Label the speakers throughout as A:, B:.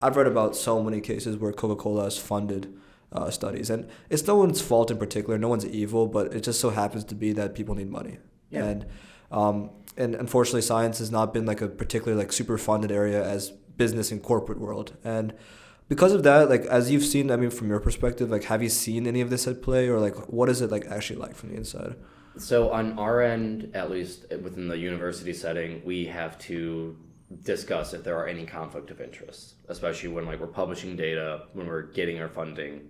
A: I've read about so many cases where Coca-Cola has funded studies, and it's no one's fault in particular. No one's evil, but it just so happens to be that people need money,
B: Yeah.
A: and unfortunately, science has not been like a particularly like super funded area as business and corporate world, and because of that, like as you've seen, I mean, from your perspective, like have you seen any of this at play, or like what is it like actually like from the inside?
B: So on our end, at least within the university setting, we have to discuss if there are any conflict of interest, especially when like we're publishing data, when we're getting our funding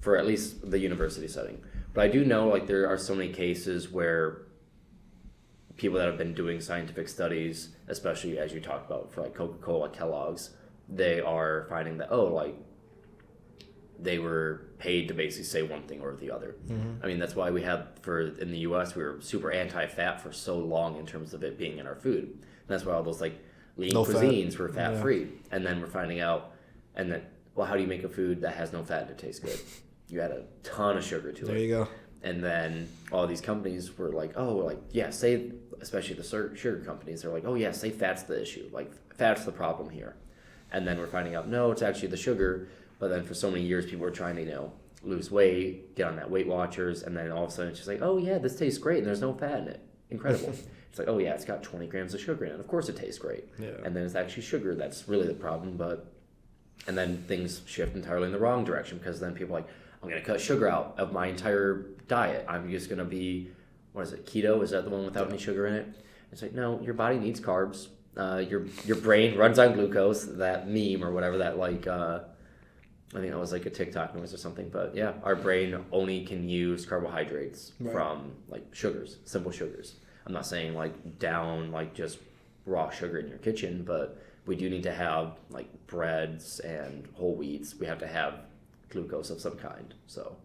B: for at least the university setting. But I do know like there are so many cases where people that have been doing scientific studies, especially as you talked about for like Coca-Cola, Kellogg's, they are finding that like they were paid to basically say one thing or the other.
A: Mm-hmm.
B: I mean, that's why we had in the U.S. we were super anti-fat for so long in terms of it being in our food. And that's why all those like lean
A: No
B: cuisines
A: fat.
B: were fat-free. And then we're finding out, and then, well, how do you make a food that has no fat and it tastes good? You add a ton of sugar to it.
A: There you go.
B: And then all these companies were like, especially the sugar companies, they're like, oh yeah, say fat's the issue. Like, fat's the problem here. And then we're finding out, no, it's actually the sugar. But then for so many years, people were trying to, lose weight, get on that Weight Watchers, and then all of a sudden it's just like, oh yeah, this tastes great, and there's no fat in it. Incredible. It's like, oh yeah, it's got 20 grams of sugar in it. Of course it tastes great.
A: Yeah.
B: And then it's actually sugar that's really the problem. And then things shift entirely in the wrong direction because then people are like, I'm going to cut sugar out of my entire diet. I'm just going to be, what is it, keto? Is that the one without any sugar in it? It's like, no, your body needs carbs. Your brain runs on glucose. That meme or whatever that I think that was like a TikTok noise or something. But yeah, our brain only can use carbohydrates from like sugars, simple sugars. I'm not saying like down like just raw sugar in your kitchen, but we do need to have like breads and whole wheats. We have to have glucose of some kind. So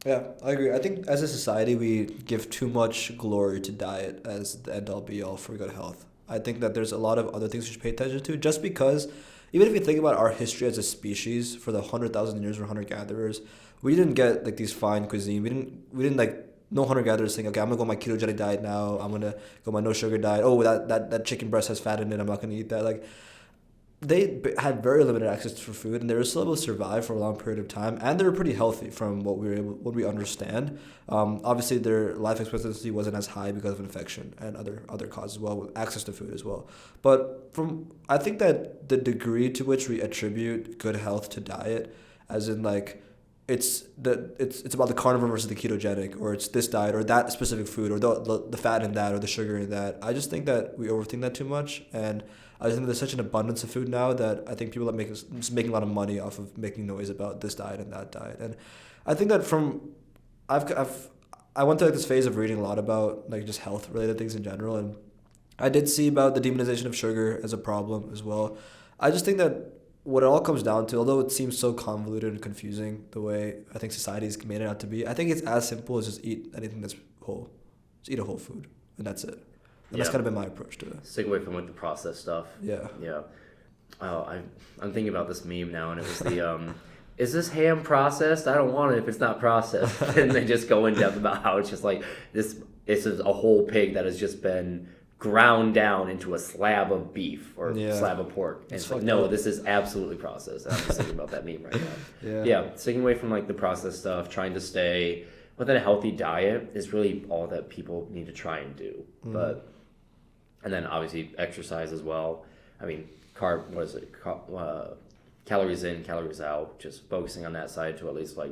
A: Yeah, I agree. I think as a society, we give too much glory to diet as the end all be all for good health. I think that there's a lot of other things we should pay attention to just because, even if you think about our history as a species for the 100,000 years we're hunter gatherers, we didn't get like these fine cuisine. We didn't like, no hunter gatherers saying, okay, I'm gonna go on my ketogenic diet now. I'm gonna go my no sugar diet. Oh, that chicken breast has fat in it. I'm not gonna eat that. Like, had very limited access to food, and they were still able to survive for a long period of time, and they were pretty healthy from what we understand. Obviously, their life expectancy wasn't as high because of infection and other causes as well, with access to food as well. But I think that the degree to which we attribute good health to diet, as in like it's about the carnivore versus the ketogenic, or it's this diet or that specific food, or the fat in that or the sugar in that. I just think that we overthink that too much, and I think there's such an abundance of food now that I think people are just making a lot of money off of making noise about this diet and that diet. And I think that I went through like this phase of reading a lot about like just health related things in general, and I did see about the demonization of sugar as a problem as well. I just think that what it all comes down to, although it seems so convoluted and confusing the way I think society's made it out to be, I think it's as simple as just eat anything that's whole. Just eat a whole food, and that's it. And that's kind of been my approach to it.
B: Stick away from like the processed stuff.
A: Yeah.
B: Yeah. Oh, I'm thinking about this meme now, and it was the is this ham processed? I don't want it if it's not processed. And they just go in depth about how it's just like this is a whole pig that has just been ground down into a slab of beef or slab of pork. And it's like, no, this is absolutely processed. And I'm just thinking about that meme right now. Yeah, sticking away from like the processed stuff, trying to stay within a healthy diet is really all that people need to try and do. And then obviously exercise as well. I mean, calories in, calories out, just focusing on that side to at least like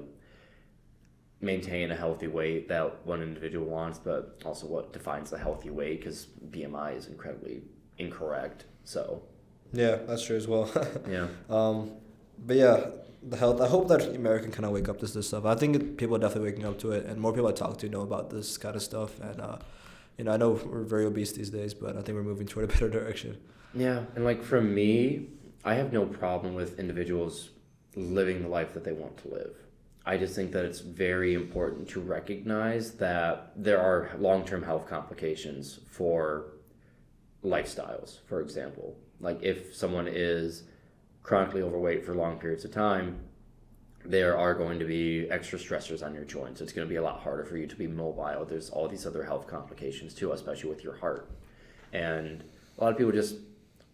B: maintain a healthy weight that one individual wants, but also what defines the healthy weight, because BMI is incredibly incorrect. So
A: yeah, that's true as well.
B: Yeah.
A: But yeah, the health. I hope that America kind of wake up to this stuff. I think people are definitely waking up to it, and more people I talk to know about this kind of stuff. And I know we're very obese these days, but I think we're moving toward a better direction.
B: Yeah, and like for me, I have no problem with individuals living the life that they want to live. I just think that it's very important to recognize that there are long-term health complications for lifestyles, for example. Like if someone is chronically overweight for long periods of time, there are going to be extra stressors on your joints. It's going to be a lot harder for you to be mobile. There's all these other health complications too, especially with your heart. And a lot of people just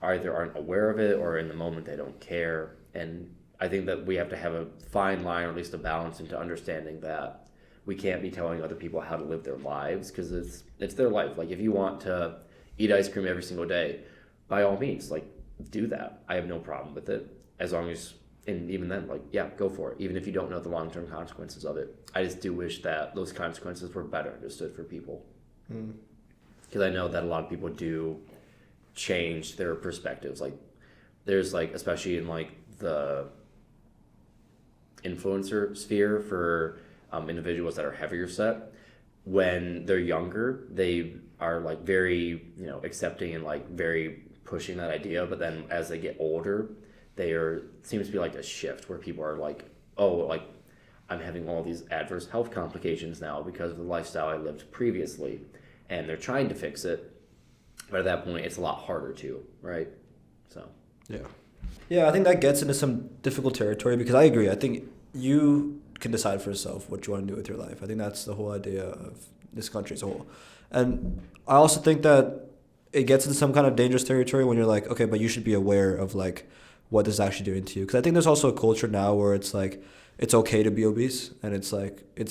B: either aren't aware of it or in the moment they don't care. And I think that we have to have a fine line, or at least a balance, into understanding that we can't be telling other people how to live their lives, because it's their life. Like, if you want to eat ice cream every single day, by all means, like, do that. I have no problem with it, as long as, and even then, like, yeah, go for it, even if you don't know the long-term consequences of it. I just do wish that those consequences were better understood for people, because I know that a lot of people do change their perspectives. Like, there's, like, especially in, like, the influencer sphere for individuals that are heavier set, when they're younger, they are, like, very, accepting and, like, very pushing that idea. But then as they get older, seems to be like a shift where people are like, oh, like, I'm having all these adverse health complications now because of the lifestyle I lived previously, and they're trying to fix it, but at that point it's a lot harder to, right? So
A: yeah, I think that gets into some difficult territory, because I agree. I think you can decide for yourself what you want to do with your life. I think that's the whole idea of this country as a whole. And I also think that it gets into some kind of dangerous territory when you're like, okay, but you should be aware of, like, what this is actually doing to you. Because I think there's also a culture now where it's like, it's okay to be obese, and it's like, you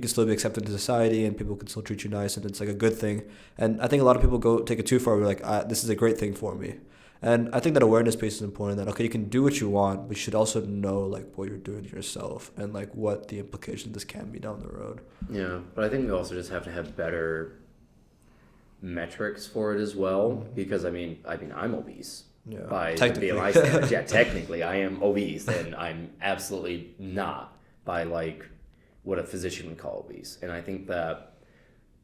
A: can still be accepted into society, and people can still treat you nice, and it's like a good thing. And I think a lot of people take it too far. We're like, this is a great thing for me. And I think that awareness piece is important, that, okay, you can do what you want, but you should also know, like, what you're doing to yourself, and, like, what the implications of this can be down the road.
B: Yeah, but I think we also just have to have better metrics for it as well, because I mean I'm obese.
A: Yeah,
B: by the BMI standards. Yeah, technically I am obese, and I'm absolutely not by, like, what a physician would call obese. And I think that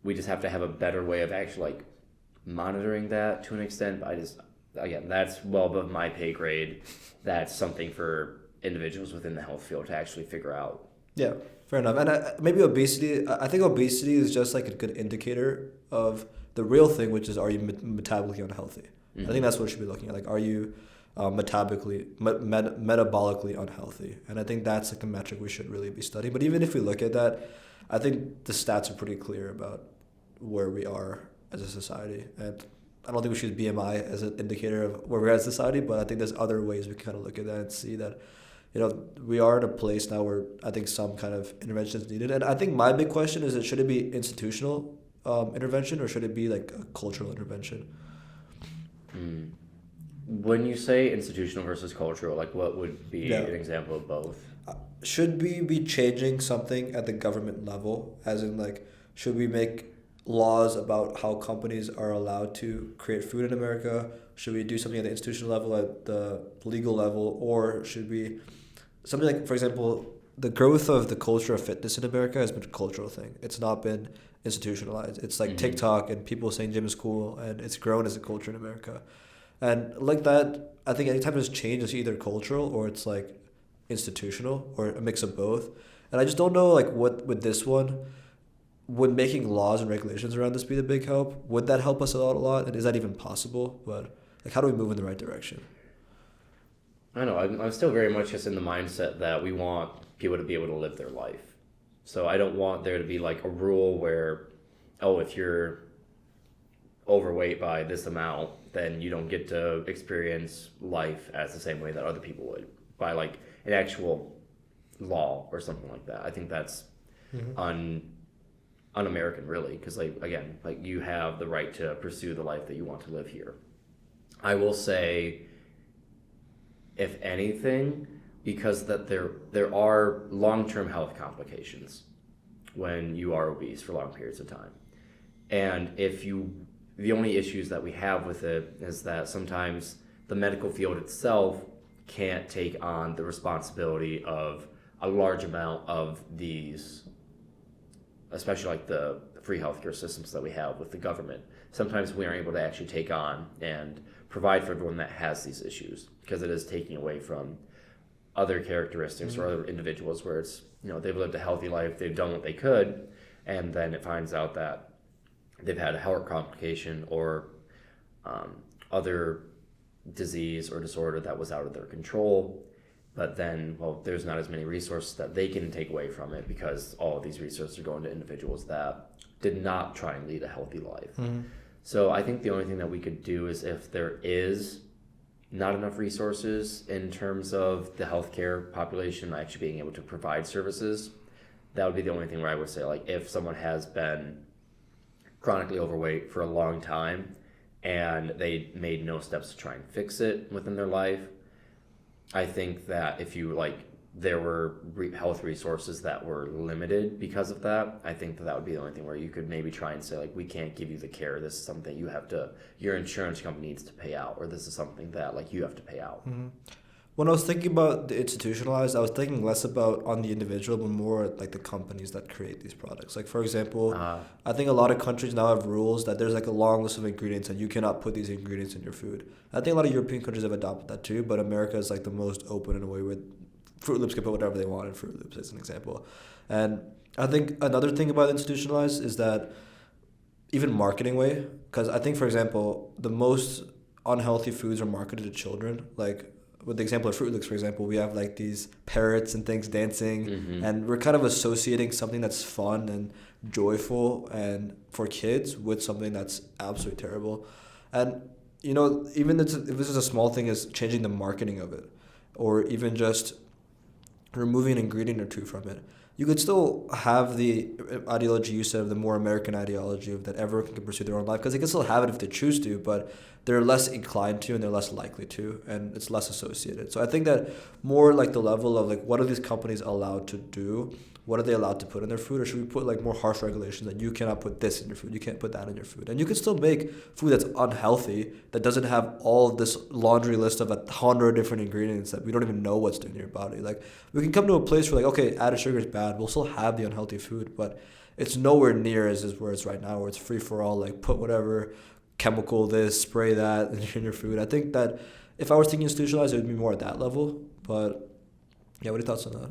B: we just have to have a better way of actually, like, monitoring that to an extent. But again, that's well above my pay grade. That's something for individuals within the health field to actually figure out.
A: Yeah, fair enough. And maybe obesity, I think obesity is just, like, a good indicator of the real thing, which is, are you metabolically unhealthy? I think that's what we should be looking at. Like, are you metabolically unhealthy? And I think that's, like, the metric we should really be studying. But even if we look at that, I think the stats are pretty clear about where we are as a society. And I don't think we should use BMI as an indicator of where we're as a society, but I think there's other ways we can kind of look at that and see that, we are in a place now where I think some kind of intervention is needed. And I think my big question is, should it be institutional intervention, or should it be, like, a cultural intervention?
B: When you say institutional versus cultural, like, what would be an example of both?
A: Should we be changing something at the government level? As in, like, should we make laws about how companies are allowed to create food in America? Should we do something at the institutional level, at the legal level? Or should we, something like, for example, the growth of the culture of fitness in America has been a cultural thing. It's not been institutionalized. It's like TikTok and people saying gym is cool, and it's grown as a culture in America. And like that, I think anytime there's change, it's either cultural or it's, like, institutional, or a mix of both. And I just don't know, like, what with this one, would making laws and regulations around this be the big help? Would that help us a lot? And is that even possible? But, like, how do we move in the right direction?
B: I don't know. I'm still very much just in the mindset that we want people to be able to live their life. So I don't want there to be, like, a rule where, oh, if you're overweight by this amount, then you don't get to experience life as the same way that other people would, by, like, an actual law or something like that. I think that's un-American, really, because, like, again, like, you have the right to pursue the life that you want to live here. I will say, if anything, because that there are long-term health complications when you are obese for long periods of time. And the only issues that we have with it is that sometimes the medical field itself can't take on the responsibility of a large amount of these, especially, like, the free healthcare systems that we have with the government. Sometimes we aren't able to actually take on and provide for everyone that has these issues, because it is taking away from other characteristics or other individuals where it's, they've lived a healthy life, they've done what they could, and then it finds out that they've had a heart complication or other disease or disorder that was out of their control. But then, well, there's not as many resources that they can take away from it, because all of these resources are going to individuals that did not try and lead a healthy life. So I think the only thing that we could do is, if there is not enough resources in terms of the healthcare population actually being able to provide services. That would be the only thing where I would say, like, if someone has been chronically overweight for a long time and they made no steps to try and fix it within their life, I think that if you like there were health resources that were limited because of that, I think that that would be the only thing where you could maybe try and say, like, we can't give you the care. This is something you have to, your insurance company needs to pay out, or this is something that like you have to pay out.
A: Mm-hmm. When I was thinking about the institutionalized, I was thinking less about on the individual, but more like the companies that create these products. Like, for example, I think a lot of countries now have rules that there's like a long list of ingredients and you cannot put these ingredients in your food. I think a lot of European countries have adopted that too, but America is like the most open in a way where Fruit Loops can put whatever they want in Fruit Loops, as an example. And I think another thing about institutionalized is that even marketing way, because I think, for example, the most unhealthy foods are marketed to children. Like, with the example of Fruit Loops, for example, we have like these parrots and things dancing, and we're kind of associating something that's fun and joyful and for kids with something that's absolutely terrible. And, you know, even if this is a small thing, as changing the marketing of it, or even just removing an ingredient or two from it, you could still have the ideology you said of the more American ideology of that everyone can pursue their own life, because they can still have it if they choose to, but they're less inclined to and they're less likely to, and it's less associated. So I think that more like the level of like, what are these companies allowed to do? What are they allowed to put in their food? Or should we put like more harsh regulations that you cannot put this in your food, you can't put that in your food? And you can still make food that's unhealthy, that doesn't have all this laundry list of 100 different ingredients that we don't even know what's doing to your body. Like, we can come to a place where like, okay, added sugar is bad, we'll still have the unhealthy food, but it's nowhere near as is where it's right now, where it's free for all, like put whatever chemical this, spray that in your food. I think that if I was thinking institutionalized, it would be more at that level. But yeah, what are your thoughts on that?